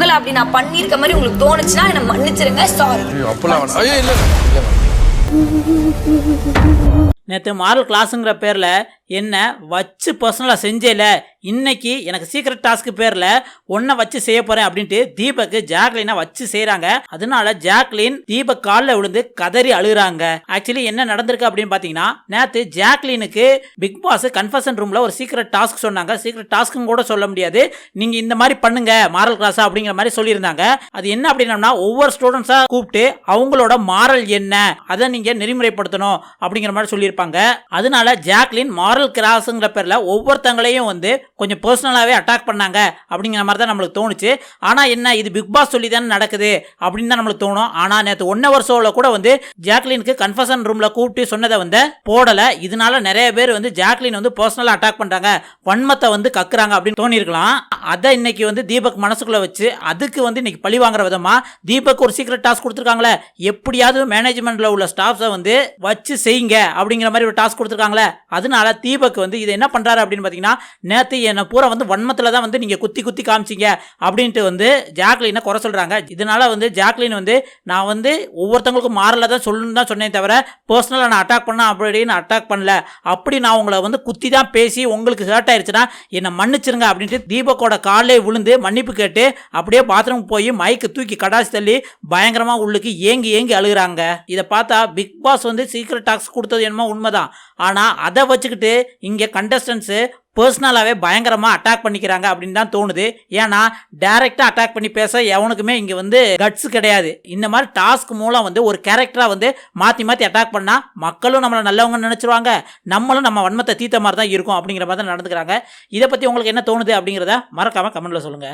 உங்களை அப்படி நான் பண்ணியிருக்க மாதிரி உங்களுக்கு தோணுச்சுன்னா என்ன மன்னிச்சிருங்க. சாரி. நேற்று மாரல் கிளாஸுங்கிற பேரில் என்ன வச்சு பர்சனலாக செஞ்சேல, இன்னைக்கு எனக்கு சீக்ரெட் டாஸ்க்கு பேரில் ஒன்றை வச்சு செய்ய போகிறேன் அப்படின்ட்டு தீபக்கு ஜாக்லினை வச்சு செய்கிறாங்க. அதனால ஜாக்லின் தீபக் காலில் விழுந்து கதறி அழுகிறாங்க. ஆக்சுவலி என்ன நடந்திருக்கு அப்படின்னு பார்த்தீங்கன்னா, நேற்று ஜாக்லினுக்கு பிக் பாஸ் கன்ஃபெஷன் ரூமில் ஒரு சீக்ரெட் டாஸ்க் சொன்னாங்க. சீக்ரெட் டாஸ்க்குன்னு கூட சொல்ல முடியாது, நீங்கள் இந்த மாதிரி பண்ணுங்க மாரல் கிளாஸா அப்படிங்கிற மாதிரி சொல்லியிருந்தாங்க. அது என்ன அப்படின்னா, ஒவ்வொரு ஸ்டூடெண்ட்ஸாக கூப்பிட்டு அவங்களோட மாரல் என்ன அதை நீங்கள் நெறிமுறைப்படுத்தணும் அப்படிங்கிற மாதிரி சொல்லியிருப்பாங்க. அதனால ஜாக்லின் மாரல் கிராஸ்ங்கிற பேர்ல ஒவ்வொருத்தங்களையும் வந்து கொஞ்சம் பர்சனலாவே அட்டாக் பண்ணாங்க அப்படிங்கிற மாதிரி தான் நம்மளுக்கு தோணுச்சு. ஆனா என்ன, இது பிக் பாஸ் சொல்லி தானே நடக்குது அப்படின்னு தான் நம்மளுக்கு தோணும். ஆனா நேற்று 1 hour ஷோல கூட வந்து ஜாக்லினுக்கு கன்ஃபெஷன் ரூம்ல கூப்பிட்டு சொன்னதை வந்து போடல. இதனால நிறைய பேர் வந்து ஜாக்லின் வந்து பர்சனலா அட்டாக் பண்றாங்க, வன்மத்தை வந்து கக்குறாங்க அப்படின்னு தோணிருக்கலாம். அதை இன்னைக்கு வந்து தீபக் மனசுக்குள்ள வச்சு அதுக்கு வந்து இன்னைக்கு பழி வாங்குற விதமா தீபக் ஒரு சீக்ரெட் டாஸ்க் கொடுத்துருக்காங்களே, எப்படியாவது மேனேஜ்மெண்ட்ல உள்ள ஸ்டாஃப்ஸை வந்து வச்சு செய்யுங்க அப்படிங்கிற மாதிரி ஒரு டாஸ்க் கொடுத்துருக்காங்களே. அதனால தீபக் வந்து இதை என்ன பண்றாரு அப்படின்னு பாத்தீங்கன்னா, நேத்து என்ன பூரா வந்து வன்மத்துல தான் வந்து நீங்க குத்தி குத்தி காமிச்சிங்க அப்படின்ட்டு வந்து ஜாக்லினை குறை சொல்றாங்க. இதனால வந்து ஜாக்லின் வந்து நான் வந்து ஒவ்வொருத்தவங்களுக்கும் மாறல தான் சொல்லணும்னு தான் சொன்னேன் தவிர பர்சனலா நான் அட்டாக் பண்ண அப்படின்னு அட்டாக் பண்ணல. அப்படி நான் உங்களை வந்து குத்தி தான் பேசி உங்களுக்கு ஹர்ட் ஆயிடுச்சுன்னா என்னை மன்னிச்சிருங்க அப்படின்ட்டு தீபக்கோட காலிலே விழுந்து மன்னிப்பு கேட்டு அப்படியே பாத்ரூம் போய் மைக்கு தூக்கி கடாசி தள்ளி பயங்கரமா உள்ளுக்கு ஏங்கி ஏங்கி அழுகுறாங்க. இதை பார்த்தா பிக் பாஸ் வந்து சீக்ரெட் டாஸ்க் கொடுத்தது என்னமோ உண்மைதான். ஆனா அதை வச்சுக்கிட்டு இங்க கண்டஸ்டன்ஸ் பர்சனலாவே பயங்கரமா அட்டாக் பண்ணிக்கிறாங்க அப்படின்னு தான் தோணுது. ஏன்னா டைரக்டா அட்டாக் பண்ணி பேச எவனுக்குமே இங்க வந்து கட்ஸ் கிடையாது. இந்த மாதிரி டாஸ்க் மூலம் வந்து ஒரு கேரக்டரா வந்து மாத்தி மாத்தி அட்டாக் பண்ணா மக்களும் நம்மள நல்லவங்க நினைச்சிருவாங்க, நம்மளும் நம்ம வன்மத்தை தீத்த மாதிரி தான் இருக்கும் அப்படிங்கிற மாதிரி தான் நடந்துக்கிறாங்க. இதை பத்தி உங்களுக்கு என்ன தோணுது அப்படிங்கிறத மறக்காம கமெண்ட்ல சொல்லுங்க.